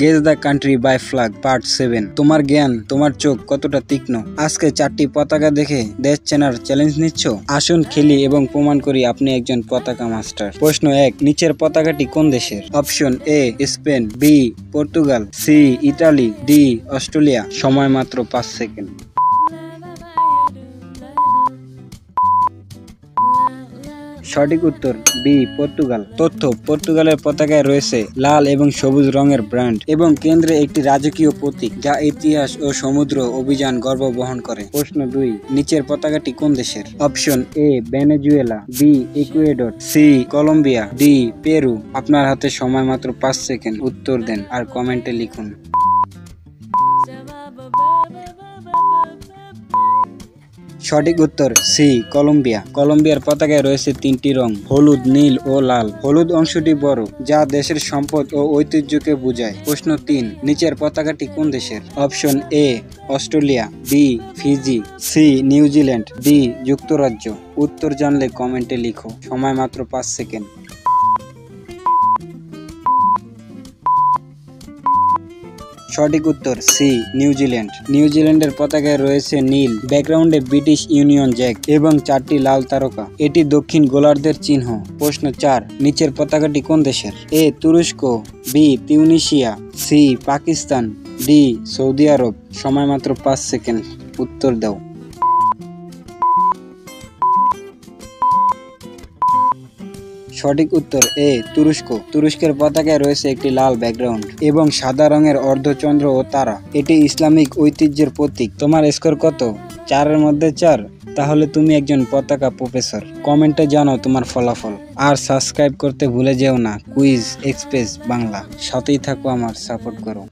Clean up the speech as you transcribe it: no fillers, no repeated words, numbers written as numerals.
Guess the country by flag part 7। তোমার জ্ঞান, তোমার চোখ কতটা তীক্ষ্ণ। আজকে 4টি পতাকা দেখে দেশ চেনার চ্যালেঞ্জ নিচ্ছ? আসুন খেলি এবং প্রমাণ করি আপনি একজন পতাকা মাস্টার। প্রশ্ন 1, নিচের পতাকাটি কোন দেশের? Option A Spain, B Portugal, C Italy, D Australia. সময় মাত্র 5 সেকেন্ড। সঠিক উত্তর বি পর্তুগাল। তথ্য: পর্তুগালের পতাকায় রয়েছে লাল এবং সবুজ রঙের ব্র্যান্ড এবং কেন্দ্রে একটি রাজকীয় প্রতীক যা ইতিহাস ও সমুদ্র অভিযান গর্ব বহন করে। প্রশ্ন 2, নিচের পতাকাটি কোন দেশের? Option A Venezuela, B Ecuador, C Colombia, D Peru. আপনার হাতে সময় মাত্র 5 সেকেন্ড। উত্তর দেন আর কমেন্টে লিখুন। সঠিক উত্তর সি কলম্বিয়া। কলম্বিয়ার পতাকায় রয়েছে 3টি রং, হলুদ, নীল ও লাল। হলুদ অংশটি বড়, যা দেশের সম্পদ ও ঐতিহ্যকে বোঝায়। প্রশ্ন 3, নিচের পতাকাটি কোন দেশের? Option A Australia, B Fiji, C New Zealand, D যুক্তরাজ্য। উত্তর জানলে কমেন্টে লিখো। সময় মাত্র 5 সেকেন্ড। সঠিক উত্তর সি নিউজিল্যান্ড। নিউজিল্যান্ডের পতাকায় রয়েছে নীল ব্যাকগ্রাউন্ডে ব্রিটিশ ইউনিয়ন জ্যাক এবং 4টি লাল তারকা। এটি দক্ষিণ গোলার্ধের চিহ্ন। প্রশ্ন 4, নিচের পতাকাটি কোন দেশের? এ তুরস্ক, B Tunisia, C Pakistan, D সৌদি আরব। সময় মাত্র 5 সেকেন্ড। উত্তর দাও। সঠিক উত্তর এ তুরস্ক। তুরস্কের পতাকায় রয়েছে একটি লাল ব্যাকগ্রাউন্ড এবং সাদা রঙের অর্ধচন্দ্র ও তারা। এটি ইসলামিক ঐতিহ্যের প্রতীক। তোমার স্কোর কত? 4-এর মধ্যে 4। তাহলে তুমি একজন পতাকা প্রফেসর। কমেন্টে জানাও তোমার ফলাফল। আর সাবস্ক্রাইব করতে ভুলে যেও না কুইজ এক্সপ্রেস বাংলা। সাথেই থাকো, আমার সাপোর্ট করো।